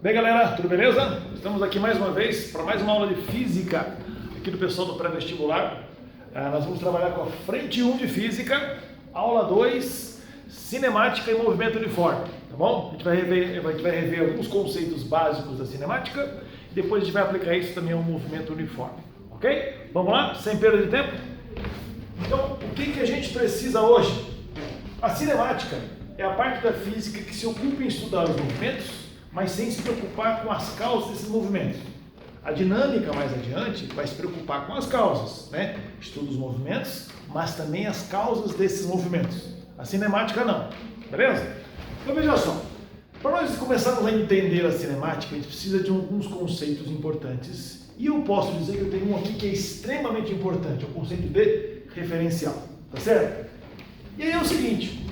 Bem, galera, tudo beleza? Estamos aqui mais uma vez para mais uma aula de física aqui do pessoal do pré-vestibular. Nós vamos trabalhar com a frente 1 de física, aula 2, cinemática e movimento uniforme, tá bom? A gente vai rever alguns conceitos básicos da cinemática e depois a gente vai aplicar isso também ao movimento uniforme, ok? Vamos lá, sem perda de tempo? Então, o que a gente precisa hoje? A cinemática é a parte da física que se ocupa em estudar os movimentos, mas sem se preocupar com as causas desses movimentos. A dinâmica, mais adiante, vai se preocupar com as causas, né? Estuda os movimentos, mas também as causas desses movimentos. A cinemática não, beleza? Então veja só, para nós começarmos a entender a cinemática, a gente precisa de alguns conceitos importantes. E eu posso dizer que eu tenho um aqui que é extremamente importante, é o conceito de referencial, tá certo? E aí é o seguinte,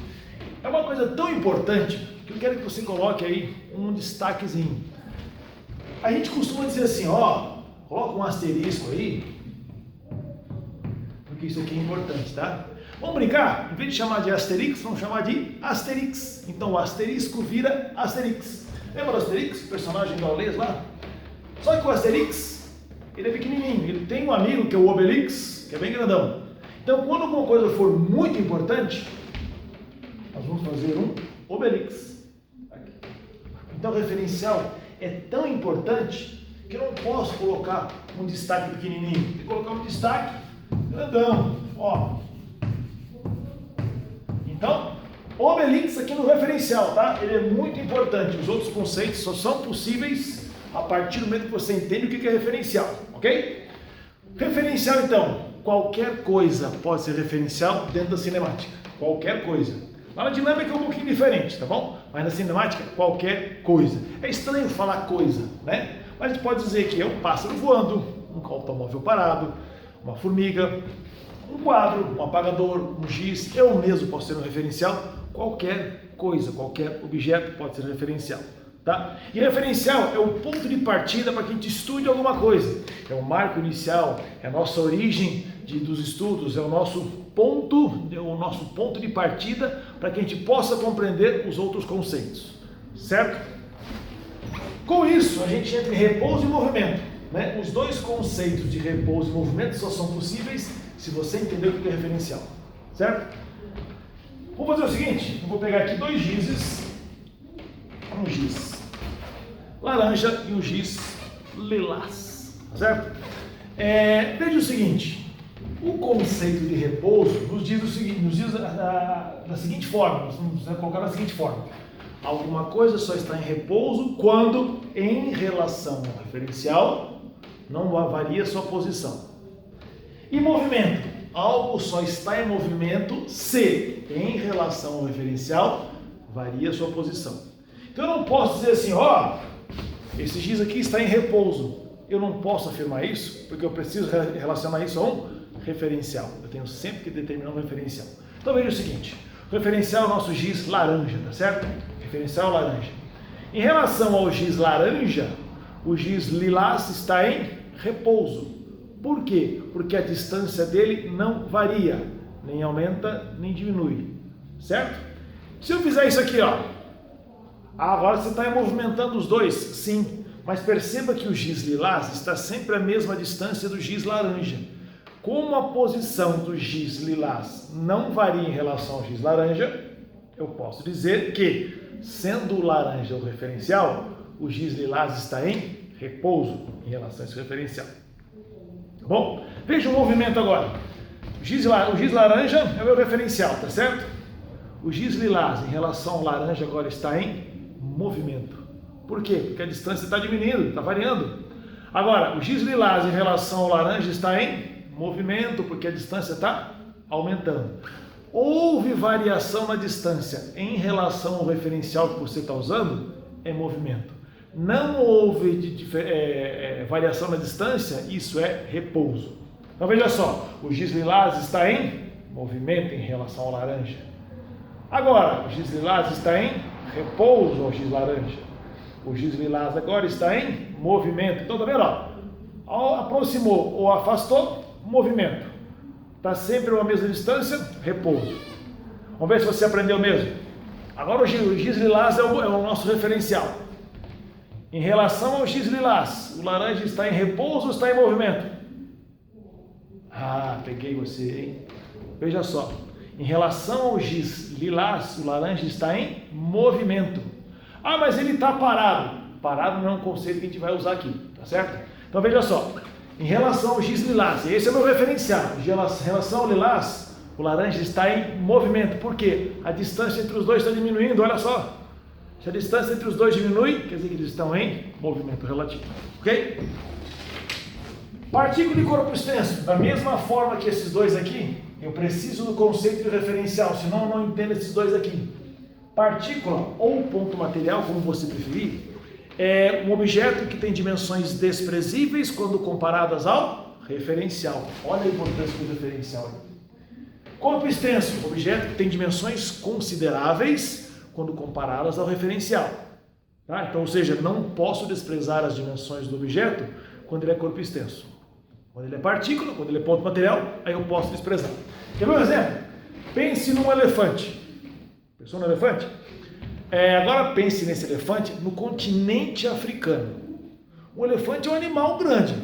é uma coisa tão importante que eu quero que você coloque aí um destaquezinho. A gente costuma dizer assim, ó, coloca um asterisco aí, porque isso aqui é importante, tá? Vamos brincar? Em vez de chamar de asterix, vamos chamar de asterix. Então o asterisco vira asterix. Lembra do asterix, o personagem gaulês lá? Só que o asterix, ele é pequenininho, ele tem um amigo que é o Obelix, que é bem grandão. Então quando alguma coisa for muito importante, nós vamos fazer um Obelix. Aqui. Então o referencial é tão importante que eu não posso colocar um destaque pequenininho. Tem que colocar um destaque grandão, ó. Então, Obelix aqui no referencial, tá? Ele é muito importante. Os outros conceitos só são possíveis a partir do momento que você entende o que é referencial, ok? Referencial, então, qualquer coisa pode ser referencial dentro da cinemática. Qualquer coisa. Lá na dinâmica é um pouquinho diferente, tá bom? Mas na cinemática, qualquer coisa. É estranho falar coisa, né? Mas a gente pode dizer que é um pássaro voando, um automóvel parado, uma formiga, um quadro, um apagador, um giz. Eu mesmo posso ser um referencial. Qualquer coisa, qualquer objeto pode ser referencial, tá? E referencial é o ponto de partida para que a gente estude alguma coisa. É o marco inicial, é a nossa origem dos estudos, é o nosso ponto de partida para que a gente possa compreender os outros conceitos, certo? Com isso, a gente entra em repouso e movimento, né? Os dois conceitos de repouso e movimento só são possíveis se você entender o que é referencial, certo? Vamos fazer o seguinte, eu vou pegar aqui dois gizes, um giz laranja e um giz lilás, certo? Veja o seguinte, o conceito de repouso nos diz da seguinte forma, vamos colocar da seguinte forma: alguma coisa só está em repouso quando, em relação ao referencial, não varia sua posição. E movimento, algo só está em movimento se, em relação ao referencial, varia sua posição. Então eu não posso dizer assim, ó, esse giz aqui está em repouso. Eu não posso afirmar isso, porque eu preciso relacionar isso a um referencial. Eu tenho sempre que determinar um referencial. Então veja o seguinte, o referencial é o nosso giz laranja, tá certo? Referencial laranja. Em relação ao giz laranja, o giz lilás está em repouso. Por quê? Porque a distância dele não varia, nem aumenta, nem diminui, certo? Se eu fizer isso aqui, ó, agora você está movimentando os dois, sim, mas perceba que o giz lilás está sempre à mesma distância do giz laranja. Como a posição do giz lilás não varia em relação ao giz laranja, eu posso dizer que, sendo o laranja o referencial, o giz lilás está em repouso em relação a esse referencial. Bom, veja o movimento agora. O giz laranja é o meu referencial, tá certo? O giz lilás em relação ao laranja agora está em movimento. Por quê? Porque a distância está diminuindo, está variando. Agora, o giz lilás em relação ao laranja está em movimento, porque a distância está aumentando. Houve variação na distância em relação ao referencial que você está usando, é movimento. Não houve variação na distância, isso é repouso. Então veja só, o giz lilás está em movimento em relação ao laranja. Agora, o giz lilás está em repouso ao giz laranja. O giz lilás agora está em movimento. Então tá vendo? Ó, aproximou ou afastou, movimento. Está sempre a mesma distância, repouso. Vamos ver se você aprendeu mesmo. Agora o giz lilás é o nosso referencial. Em relação ao X lilás, o laranja está em repouso ou está em movimento? Ah, peguei você, hein? Veja só. Em relação ao X lilás, o laranja está em movimento. Ah, mas ele está parado. Parado não é um conceito que a gente vai usar aqui, tá certo? Então veja só. Em relação ao X lilás, esse é o meu referencial. Em relação ao lilás, o laranja está em movimento. Por quê? A distância entre os dois está diminuindo, olha só. Se a distância entre os dois diminui, quer dizer que eles estão em movimento relativo. Ok? Partícula de corpo extenso. Da mesma forma que esses dois aqui, eu preciso do conceito de referencial, senão eu não entendo esses dois aqui. Partícula ou ponto material, como você preferir, é um objeto que tem dimensões desprezíveis quando comparadas ao referencial. Olha a importância do referencial. Corpo extenso, objeto que tem dimensões consideráveis quando comparadas ao referencial. Tá? Então, ou seja, não posso desprezar as dimensões do objeto quando ele é corpo extenso. Quando ele é partícula, quando ele é ponto material, aí eu posso desprezar. Quer ver um exemplo? Pense num elefante. Pensou no elefante? Agora pense nesse elefante no continente africano. O elefante é um animal grande,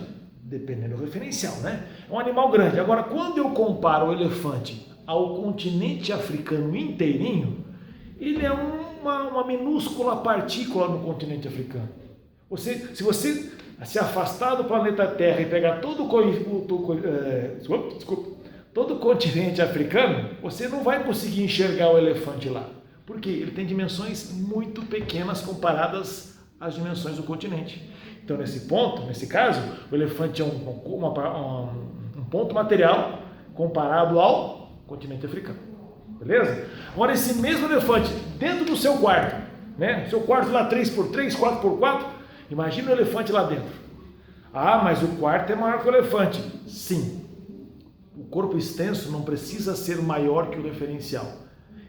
dependendo do referencial, né? É um animal grande. Agora, quando eu comparo o elefante ao continente africano inteirinho, ele é uma minúscula partícula no continente africano. Se você se afastar do planeta Terra e pegar todo o continente africano, você não vai conseguir enxergar o elefante lá. Porque ele tem dimensões muito pequenas comparadas às dimensões do continente. Então, nesse caso, o elefante é um ponto material comparado ao continente africano. Beleza? Agora, esse mesmo elefante dentro do seu quarto, né? Seu quarto lá 3x3, 4x4, imagina o elefante lá dentro. Ah, mas o quarto é maior que o elefante. Sim. O corpo extenso não precisa ser maior que o referencial.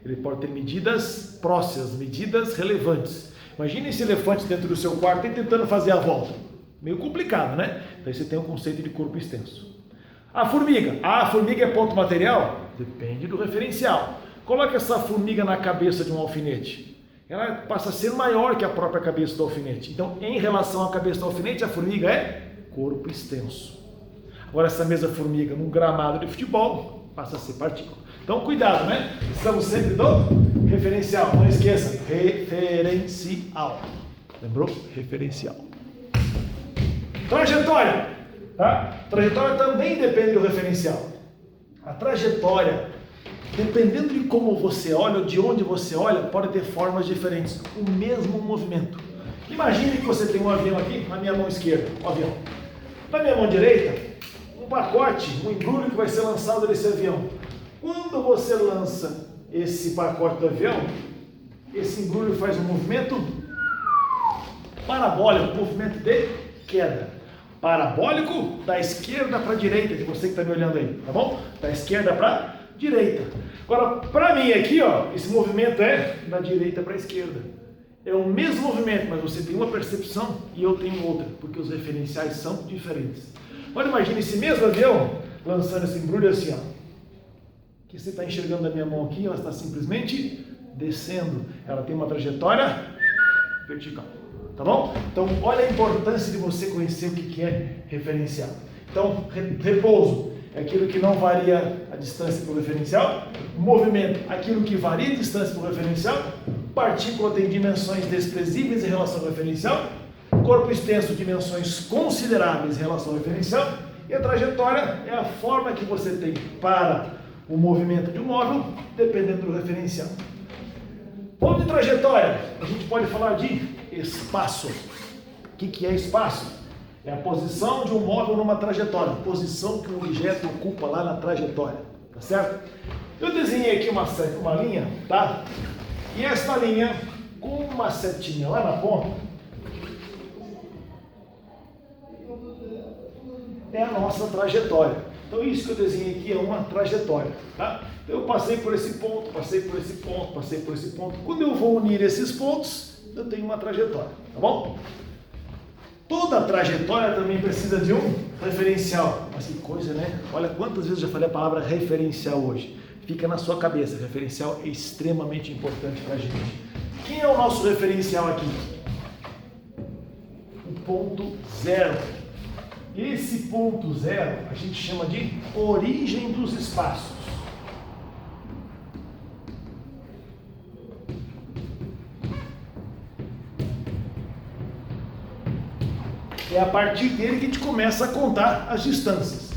Ele pode ter medidas próximas, medidas relevantes. Imagina esse elefante dentro do seu quarto e tentando fazer a volta. Meio complicado, né? Então você tem o conceito de corpo extenso. A formiga. Ah, a formiga é ponto material? Depende do referencial. Coloque essa formiga na cabeça de um alfinete. Ela passa a ser maior que a própria cabeça do alfinete. Então, em relação à cabeça do alfinete, a formiga é corpo extenso. Agora, essa mesma formiga num gramado de futebol passa a ser partícula. Então, cuidado, né? Estamos sempre do referencial. Não esqueça, referencial. Lembrou? Referencial. Trajetória. Tá? Trajetória também depende do referencial. A trajetória, dependendo de como você olha ou de onde você olha, pode ter formas diferentes. O mesmo movimento. Imagine que você tem um avião aqui na minha mão esquerda, um avião. Na minha mão direita, um pacote, um embrulho que vai ser lançado desse avião. Quando você lança esse pacote do avião, esse embrulho faz um movimento parabólico, movimento de queda. Parabólico da esquerda para a direita, de você que está me olhando aí, tá bom? Da esquerda para a direita. Agora, para mim aqui, ó, esse movimento é da direita para a esquerda. É o mesmo movimento, mas você tem uma percepção e eu tenho outra, porque os referenciais são diferentes. Agora imagine esse mesmo avião lançando esse embrulho assim, ó. Que você está enxergando da minha mão aqui, ela está simplesmente descendo. Ela tem uma trajetória vertical. Tá bom? Então, olha a importância de você conhecer o que é referencial. Então, repouso é aquilo que não varia a distância para o referencial. Movimento, aquilo que varia a distância para o referencial. Partícula tem dimensões desprezíveis em relação ao referencial. Corpo extenso, dimensões consideráveis em relação ao referencial. E a trajetória é a forma que você tem para o movimento de um móvel, dependendo do referencial. Vamos de trajetória. A gente pode falar de espaço. O que é espaço? É a posição de um móvel numa trajetória. Posição que um objeto ocupa lá na trajetória. Tá certo? Eu desenhei aqui uma linha, tá? E essa linha, com uma setinha lá na ponta, é a nossa trajetória. Então isso que eu desenhei aqui é uma trajetória, tá? Então eu passei por esse ponto, passei por esse ponto, passei por esse ponto. Quando eu vou unir esses pontos, eu tenho uma trajetória, tá bom? Toda trajetória também precisa de um referencial. Mas que coisa, né? Olha quantas vezes eu já falei a palavra referencial hoje. Fica na sua cabeça, referencial é extremamente importante para a gente. Quem é o nosso referencial aqui? ponto zero. Esse ponto zero a gente chama de origem dos espaços. É a partir dele que a gente começa a contar as distâncias.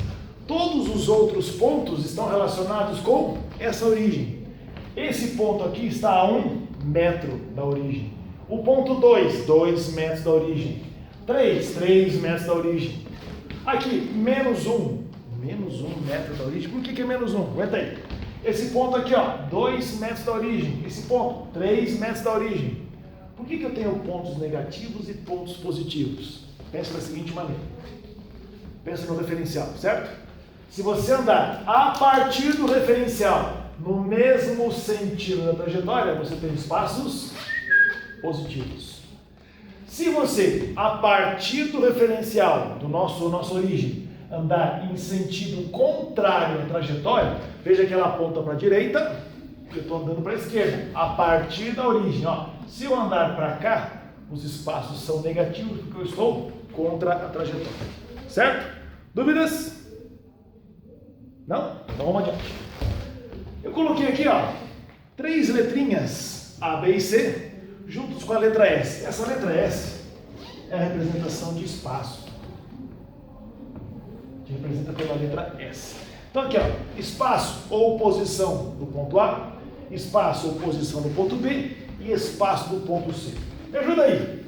Todos os outros pontos estão relacionados com essa origem. Esse ponto aqui está a 1 metro da origem. O ponto 2, 2 metros da origem. 3 metros da origem. Aqui, menos 1 metro da origem. Por que é menos 1? Aguenta aí. Esse ponto aqui, ó, 2 metros da origem. Esse ponto, 3 metros da origem. Por que eu tenho pontos negativos e pontos positivos? Pensa da seguinte maneira. Pensa no referencial, certo? Se você andar a partir do referencial no mesmo sentido da trajetória, você tem espaços positivos. Se você, a partir do referencial, nossa origem, andar em sentido contrário à trajetória, veja que ela aponta para a direita, eu estou andando para a esquerda, a partir da origem. Ó. Se eu andar para cá, os espaços são negativos porque eu estou contra a trajetória. Certo? Dúvidas? Não? Então vamos adiante. Eu coloquei aqui, ó, 3 letrinhas A, B e C juntos com a letra S. Essa letra S é a representação de espaço. Que representa pela letra S. Então aqui, ó, espaço ou posição do ponto A, espaço ou posição do ponto B e espaço do ponto C. Me ajuda aí.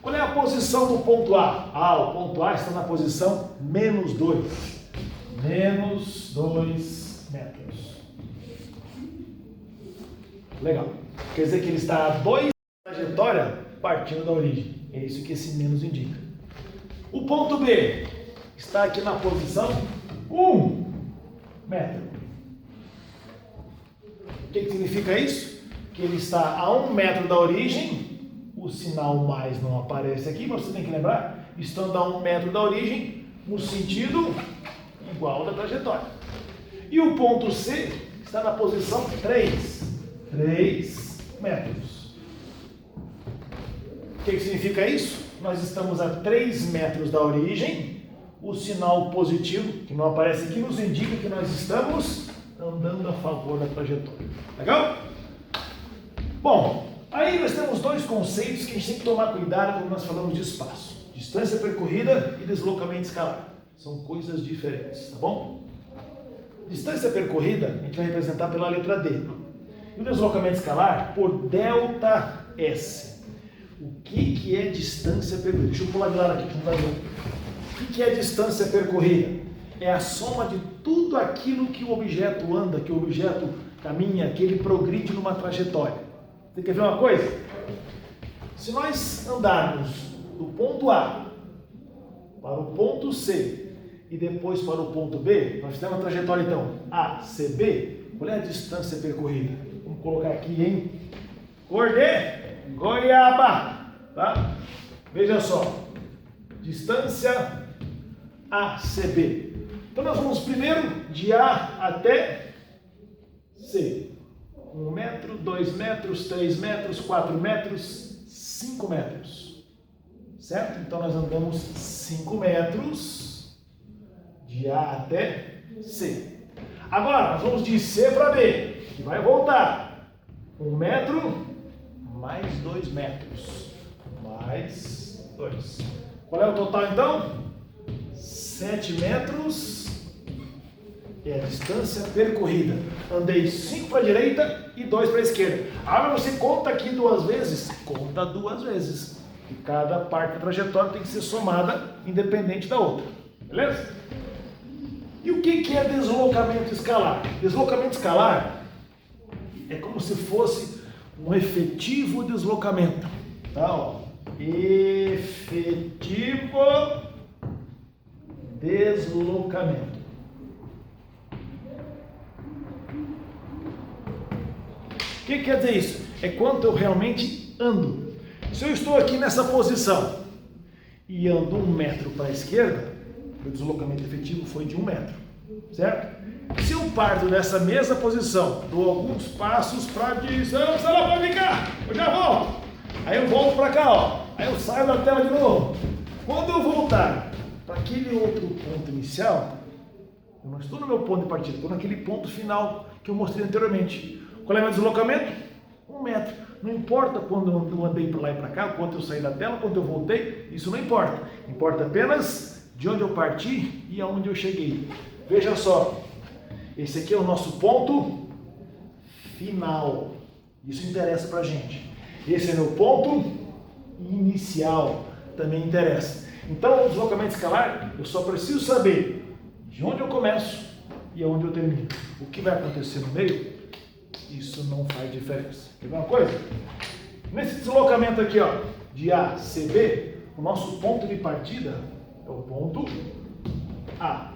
Qual é a posição do ponto A? O ponto A está na posição menos 2. Menos 2 metros. Legal. Quer dizer que ele está a 2 da trajetória partindo da origem. É isso que esse menos indica. O ponto B está aqui na posição 1 metro. O que significa isso? Que ele está a 1 metro da origem. O sinal mais não aparece aqui, mas você tem que lembrar, estando a 1 metro da origem, no sentido igual da trajetória. E o ponto C está na posição 3 metros. O que significa isso? Nós estamos a 3 metros da origem, o sinal positivo, que não aparece aqui, nos indica que nós estamos andando a favor da trajetória. Legal? Bom, aí nós temos 2 conceitos que a gente tem que tomar cuidado quando nós falamos de espaço. Distância percorrida e deslocamento escalar. São coisas diferentes, tá bom? Distância percorrida a gente vai representar pela letra D. E o deslocamento escalar por ΔS. O que é distância percorrida? Deixa eu pular de lado aqui, que não vai ver. O que é distância percorrida? É a soma de tudo aquilo que o objeto anda, que o objeto caminha, que ele progride numa trajetória. Você quer ver uma coisa? Se nós andarmos do ponto A para o ponto C e depois para o ponto B, nós temos uma trajetória então A, C, B. Qual é a distância percorrida? Vamos colocar aqui em cor de goiaba, tá? Veja só, distância ACB. Então nós vamos primeiro de A até C. 1 metro, 2 metros, 3 metros, 4 metros, 5 metros. Certo? Então nós andamos 5 metros de A até C. Agora nós vamos de C para B, que vai voltar. 1 metro mais 2 metros. Mais 2. Qual é o total então? 7 metros. É a distância percorrida. Andei 5 para a direita e 2 para a esquerda. Agora você conta aqui 2 vezes? Conta 2 vezes. E cada parte da trajetória tem que ser somada independente da outra. Beleza? E o que é deslocamento escalar? Deslocamento escalar é como se fosse um efetivo deslocamento. Tá, ó. Efetivo deslocamento. O que quer dizer isso? É quanto eu realmente ando. Se eu estou aqui nessa posição e ando 1 metro para a esquerda, o deslocamento efetivo foi de 1 metro, certo? Se eu parto dessa mesma posição, dou alguns passos para a direção, você não pode ficar, eu já volto. Aí eu volto para cá, ó. Aí eu saio da tela de novo. Quando eu voltar para aquele outro ponto inicial, eu não estou no meu ponto de partida, estou naquele ponto final que eu mostrei anteriormente. Qual é o meu deslocamento? 1 metro. Não importa quando eu andei para lá e para cá, quanto eu saí da tela, quanto eu voltei, isso não importa. Importa apenas de onde eu parti e aonde eu cheguei. Veja só, esse aqui é o nosso ponto final. Isso interessa para a gente. Esse é meu ponto inicial, também interessa. Então, o deslocamento escalar, eu só preciso saber de onde eu começo e aonde eu termino. O que vai acontecer no meio, isso não faz diferença. Quer ver uma coisa? Nesse deslocamento aqui, ó, de A, C, B, o nosso ponto de partida é o ponto A.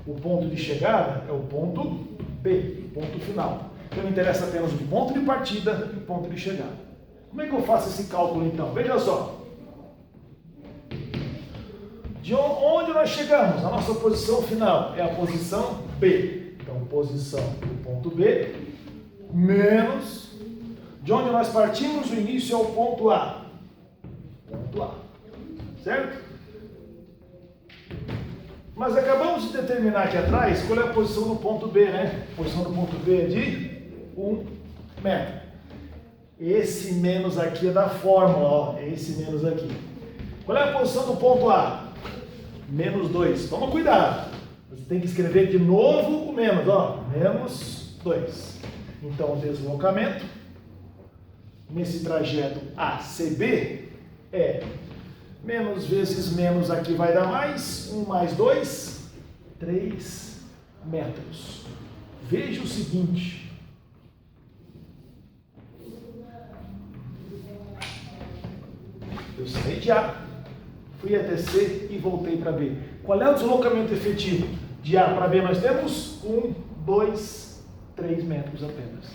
O ponto de chegada é o ponto B, o ponto final. Então, me interessa apenas o ponto de partida e o ponto de chegada. Como é que eu faço esse cálculo, então? Veja só. De onde nós chegamos? A nossa posição final é a posição B. Então, posição do ponto B menos de onde nós partimos, o início é o ponto A. Ponto A. Certo? Mas acabamos de determinar aqui atrás qual é a posição do ponto B, né? A posição do ponto B é de 1 metro. Esse menos aqui é da fórmula, ó. Esse menos aqui. Qual é a posição do ponto A? Menos 2. Toma cuidado. Você tem que escrever de novo o menos, ó. Menos 2. Então, o deslocamento nesse trajeto ACB é menos vezes menos aqui vai dar mais. 1 mais 2, 3 metros. Veja o seguinte. Eu saí de A, fui até C e voltei para B. Qual é o deslocamento efetivo? De A para B nós temos 1, 2, 3 metros apenas.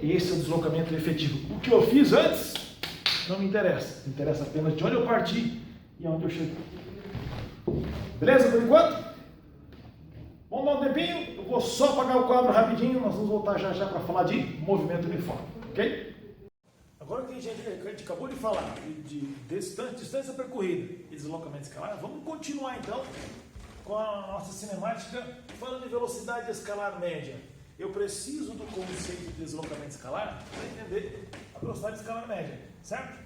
Esse é o deslocamento efetivo. O que eu fiz antes não me interessa. Me interessa apenas de onde eu parti e aonde eu cheguei. Beleza por enquanto? Vamos dar um tempinho? Eu vou só apagar o quadro rapidinho. Nós vamos voltar já já para falar de movimento uniforme. Ok? Agora que a gente acabou de falar de distância percorrida e deslocamento escalar, vamos continuar então com a nossa cinemática falando de velocidade escalar média. Eu preciso do conceito de deslocamento escalar para entender a velocidade escalar média, certo?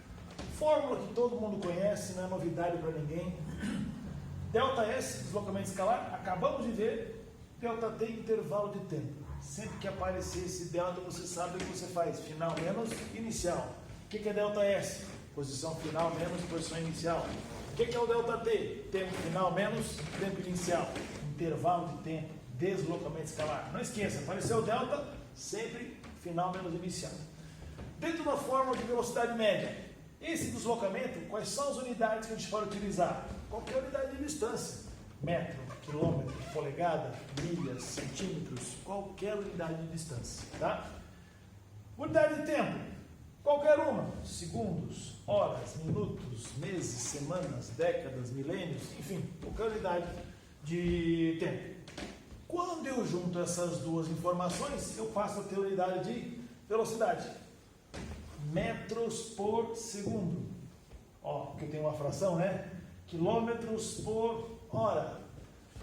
Fórmula que todo mundo conhece, não é novidade para ninguém. ΔS, deslocamento escalar, acabamos de ver. ΔT, intervalo de tempo. Sempre que aparecer esse delta, você sabe o que você faz. Final menos inicial. O que é ΔS? Posição final menos posição inicial. O que é o ΔT? Tempo final menos tempo inicial. Intervalo de tempo. Deslocamento escalar. Não esqueça, apareceu o delta, sempre final menos inicial. Dentro da fórmula de velocidade média, esse deslocamento, quais são as unidades que a gente pode utilizar? Qualquer unidade de distância. Metro, quilômetro, polegada, milhas, centímetros, qualquer unidade de distância, tá? Unidade de tempo, qualquer uma, segundos, horas, minutos, meses, semanas, décadas, milênios, enfim, qualquer unidade de tempo. Quando eu junto essas duas informações, eu passo a ter unidade de velocidade. Metros por segundo. Ó, porque tem uma fração, né? Quilômetros por hora,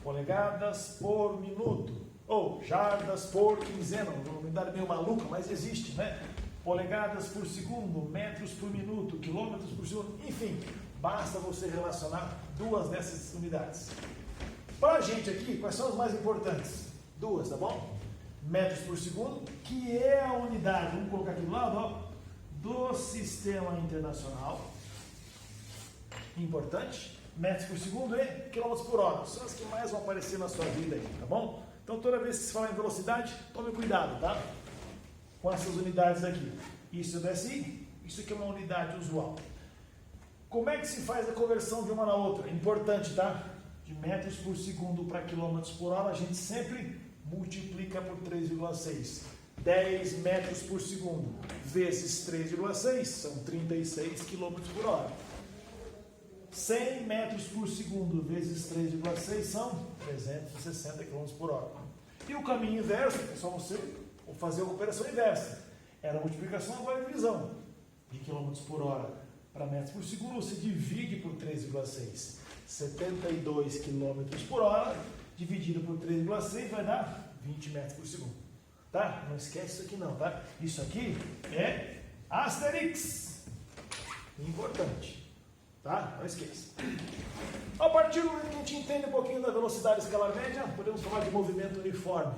polegadas por minuto, ou jardas por quinzena, uma unidade meio maluca, mas existe, né? Polegadas por segundo, metros por minuto, quilômetros por segundo, enfim, basta você relacionar duas dessas unidades. Para a gente aqui, quais são as mais importantes? Duas, tá bom? Metros por segundo, que é a unidade, vamos colocar aqui do lado, ó, do Sistema Internacional, importante. Metros por segundo e quilômetros por hora. São as que mais vão aparecer na sua vida aí, tá bom? Então, toda vez que se falar em velocidade, tome cuidado, tá? Com essas unidades aqui. Isso é DSI, isso aqui é uma unidade usual. Como é que se faz a conversão de uma na outra? Importante, tá? De metros por segundo para quilômetros por hora, a gente sempre multiplica por 3,6. 10 metros por segundo vezes 3,6 são 36 quilômetros por hora. 100 metros por segundo vezes 3,6 são 360 km por hora. E o caminho inverso é só você fazer a operação inversa. Era multiplicação, agora é divisão. de km por hora para metros por segundo, você divide por 3,6. 72 km por hora dividido por 3,6 vai dar 20 metros por segundo. Tá? Não esquece isso aqui não, tá? Isso aqui é Asterix. Importante. Tá? Não esqueça. A partir do momento que a gente entende um pouquinho da velocidade escalar média, podemos falar de movimento uniforme.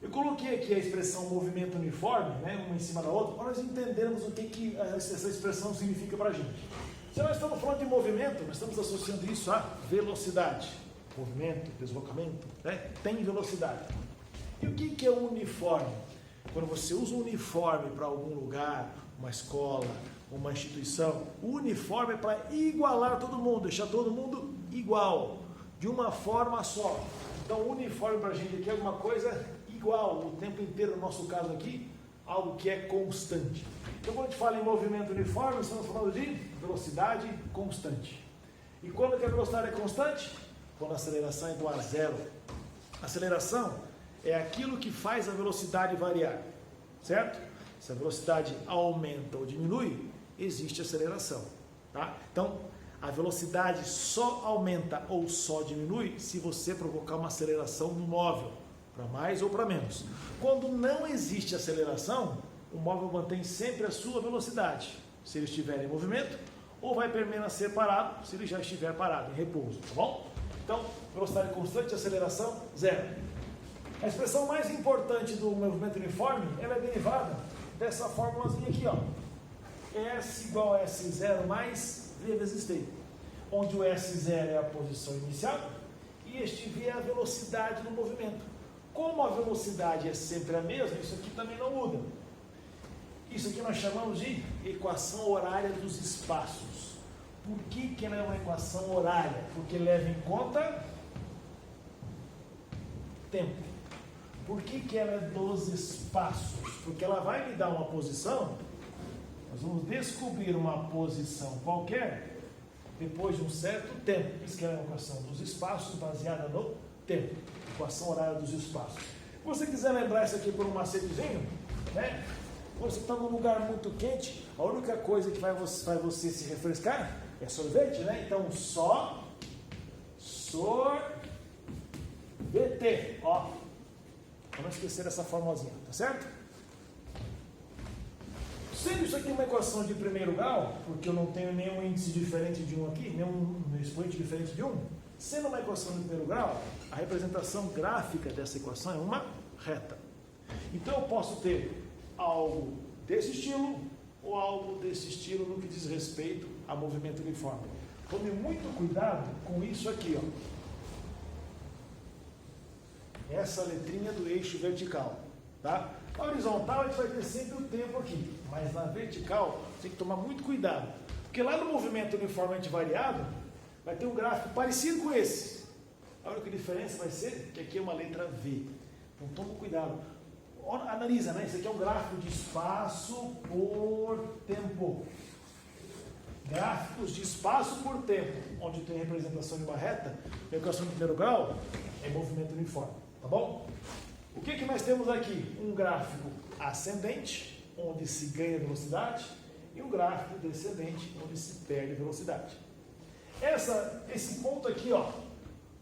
Eu coloquei aqui a expressão movimento uniforme, né, uma em cima da outra, para nós entendermos o que essa expressão significa para a gente. Se nós estamos falando de movimento, nós estamos associando isso a velocidade. Movimento, deslocamento, né, tem velocidade. E o que é o uniforme? Quando você usa um uniforme para algum lugar, uma escola, uma instituição, o uniforme é para igualar todo mundo, deixar todo mundo igual, de uma forma só. Então, o uniforme para a gente aqui é alguma coisa igual, o tempo inteiro, no nosso caso aqui, algo que é constante. Então, quando a gente fala em movimento uniforme, estamos falando de velocidade constante. E quando que a velocidade é constante? Quando a aceleração é igual a zero. Aceleração é aquilo que faz a velocidade variar, certo? Se a velocidade aumenta ou diminui, existe aceleração, tá? Então, a velocidade só aumenta ou só diminui se você provocar uma aceleração no móvel, para mais ou para menos. Quando não existe aceleração, o móvel mantém sempre a sua velocidade, se ele estiver em movimento, ou vai permanecer parado, se ele já estiver parado, em repouso, tá bom? Então, velocidade constante, aceleração, zero. A expressão mais importante do movimento uniforme, ela é derivada dessa formulazinha aqui, ó. S igual a S0 mais V vezes T, onde o S0 é a posição inicial e este V é a velocidade do movimento. Como a velocidade é sempre a mesma, isso aqui também não muda. Isso aqui nós chamamos de equação horária dos espaços. Por que ela é uma equação horária? Porque leva em conta tempo. Por que ela é dos espaços? Porque ela vai me dar uma posição. Nós vamos descobrir uma posição qualquer depois de um certo tempo. Por isso que ela é uma equação dos espaços baseada no tempo. Equação horária dos espaços. Se você quiser lembrar isso aqui por um macetezinho, né? Quando você está num lugar muito quente, a única coisa que vai você se refrescar é sorvete, né? Então, só sorvete. Ó, para não esquecer essa formosinha, tá certo? Sendo isso aqui uma equação de primeiro grau, porque eu não tenho nenhum índice diferente de um aqui, nenhum expoente diferente de um, sendo uma equação de primeiro grau, a representação gráfica dessa equação é uma reta. Então eu posso ter algo desse estilo ou algo desse estilo no que diz respeito a movimento uniforme. Tome muito cuidado com isso aqui, ó. Essa letrinha do eixo vertical, tá? Na horizontal a gente vai ter sempre o tempo aqui, mas na vertical tem que tomar muito cuidado, porque lá no movimento uniformemente variado vai ter um gráfico parecido com esse. A única diferença vai ser que aqui é uma letra V. Então toma cuidado. Analisa, né? Isso aqui é um gráfico de espaço por tempo. Gráficos de espaço por tempo, onde tem representação de uma reta, a equação de primeiro grau é movimento uniforme, tá bom? O que nós temos aqui? Um gráfico ascendente, onde se ganha velocidade, e um gráfico descendente, onde se perde velocidade. Esse ponto aqui, ó,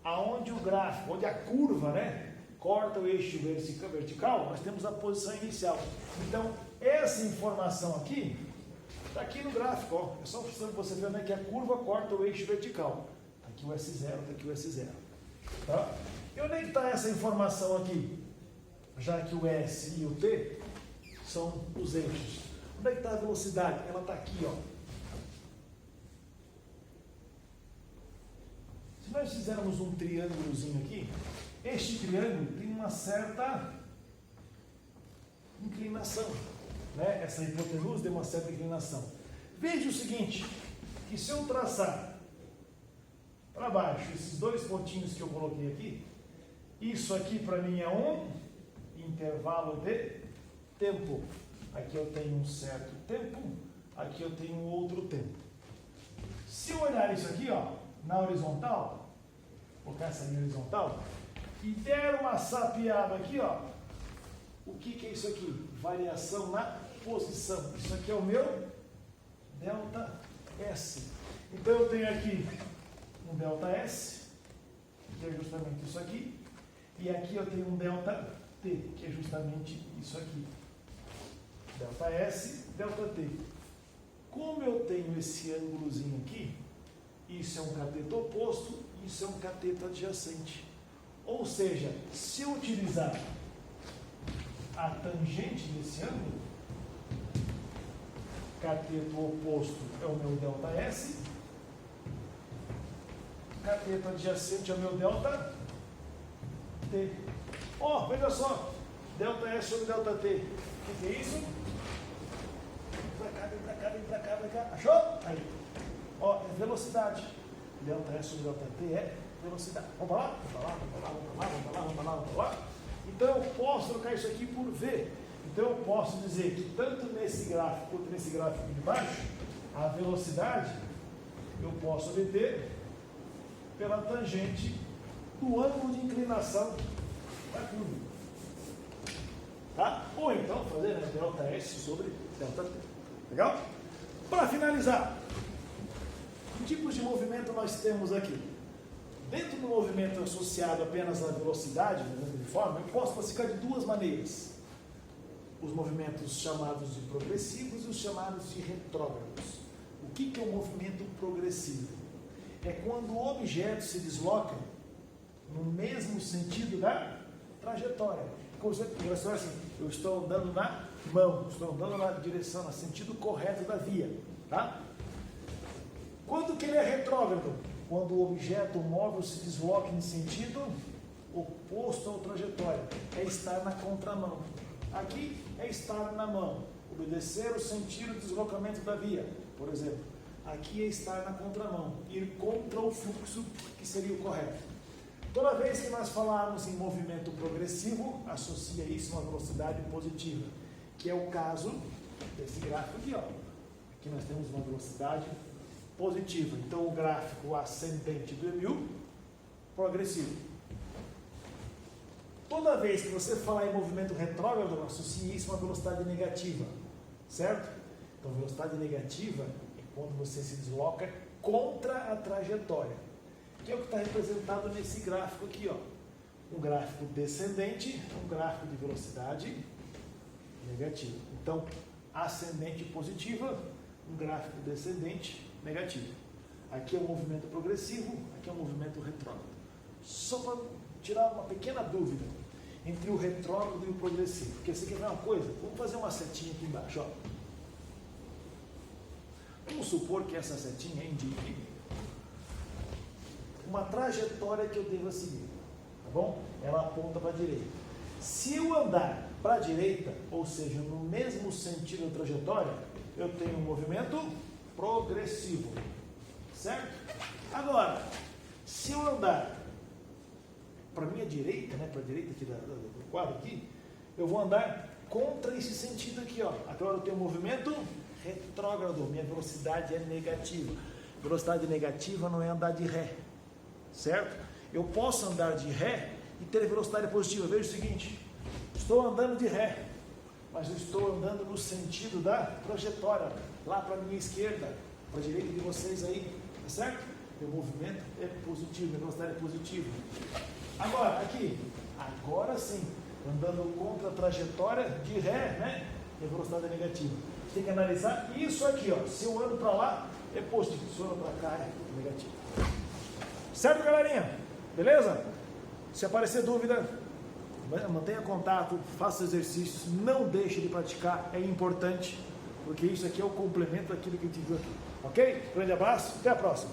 aonde o gráfico, onde a curva, né, corta o eixo vertical, nós temos a posição inicial. Então, essa informação aqui está aqui no gráfico, ó. É só você ver, né, que a curva corta o eixo vertical. Está aqui o S0, está aqui o S0. Tá? E onde é que está essa informação aqui? Já que o S e o T são os eixos. Onde é que está a velocidade? Ela está aqui, ó. Se nós fizermos um triângulozinho aqui, este triângulo tem uma certa inclinação, né? Essa hipotenusa tem uma certa inclinação. Veja o seguinte, que se eu traçar para baixo esses dois pontinhos que eu coloquei aqui, isso aqui para mim é um intervalo de tempo. Aqui eu tenho um certo tempo, aqui eu tenho outro tempo. Se eu olhar isso aqui, ó, na horizontal, vou colocar essa linha horizontal, e der uma sapeada aqui, ó, o que é isso aqui? Variação na posição. Isso aqui é o meu delta S. Então eu tenho aqui um delta S, que é justamente isso aqui, e aqui eu tenho um delta T, que é justamente isso aqui. Delta S, delta T. Como eu tenho esse ângulozinho aqui, isso é um cateto oposto, isso é um cateto adjacente. Ou seja, se eu utilizar a tangente desse ângulo, cateto oposto é o meu delta S, cateto adjacente é o meu delta T. Ó, veja só, delta S sobre delta T. O que é isso? Vem pra cá, vem pra cá, vem pra cá, vem pra cá. Achou? Aí. Ó, é velocidade. Delta S sobre delta T é velocidade. Vamos para lá? Vamos para lá, vamos para lá, vamos para lá, vamos para lá, vamos para lá, vamos para lá. Então eu posso trocar isso aqui por V. Então eu posso dizer que tanto nesse gráfico quanto nesse gráfico de baixo, a velocidade eu posso obter pela tangente do ângulo de inclinação da curva. Tá? Ou então fazer, né, delta S sobre delta T. Legal? Para finalizar, que tipos de movimento nós temos aqui? Dentro do movimento associado apenas à velocidade, de forma, eu posso classificar de duas maneiras. Os movimentos chamados de progressivos e os chamados de retrógrados. O que é um movimento progressivo? É quando o objeto se desloca no mesmo sentido da trajetória. Assim, eu estou andando na mão, estou andando na direção, no sentido correto da via. Tá? Quando que ele é retrógrado? Quando o objeto móvel se desloca em sentido oposto à trajetória. É estar na contramão. Aqui é estar na mão, obedecer o sentido de deslocamento da via, por exemplo. Aqui é estar na contramão, ir contra o fluxo, que seria o correto. Toda vez que nós falarmos em movimento progressivo, associa isso a uma velocidade positiva, que é o caso desse gráfico aqui, ó. Aqui nós temos uma velocidade positiva. Então o gráfico ascendente do Emil, progressivo. Toda vez que você falar em movimento retrógrado, associe isso a uma velocidade negativa, certo? Então, velocidade negativa é quando você se desloca contra a trajetória, que é o que está representado nesse gráfico aqui, ó. Um gráfico descendente, um gráfico de velocidade negativa. Então, ascendente positiva, um gráfico descendente negativo. Aqui é um movimento progressivo, aqui é um movimento retrógrado. Só para tirar uma pequena dúvida entre o retrógrado e o progressivo. Porque você quer ver uma coisa? Vamos fazer uma setinha aqui embaixo. Ó. Vamos supor que essa setinha indique uma trajetória que eu devo seguir. Tá bom? Ela aponta para a direita. Se eu andar para a direita, ou seja, no mesmo sentido da trajetória, eu tenho um movimento progressivo. Certo? Agora, se eu andar para a minha direita, né, para a direita aqui do quadro aqui, eu vou andar contra esse sentido aqui, ó. Agora eu tenho um movimento retrógrado, minha velocidade é negativa. Velocidade negativa não é andar de ré, certo? Eu posso andar de ré e ter velocidade positiva. Veja o seguinte, estou andando de ré, mas eu estou andando no sentido da trajetória, lá para a minha esquerda, para a direita de vocês aí, tá certo? Meu movimento é positivo, minha velocidade é positiva. Agora, aqui, agora sim, andando contra a trajetória de ré, né? Minha velocidade é negativa. Você tem que analisar isso aqui, ó. Se eu ando para lá, é positivo. Se eu ando para cá, é negativo. Certo, galerinha? Beleza? Se aparecer dúvida, mantenha contato, faça exercícios, não deixe de praticar, é importante, porque isso aqui é o complemento daquilo que a gente viu aqui. Ok? Grande abraço, até a próxima.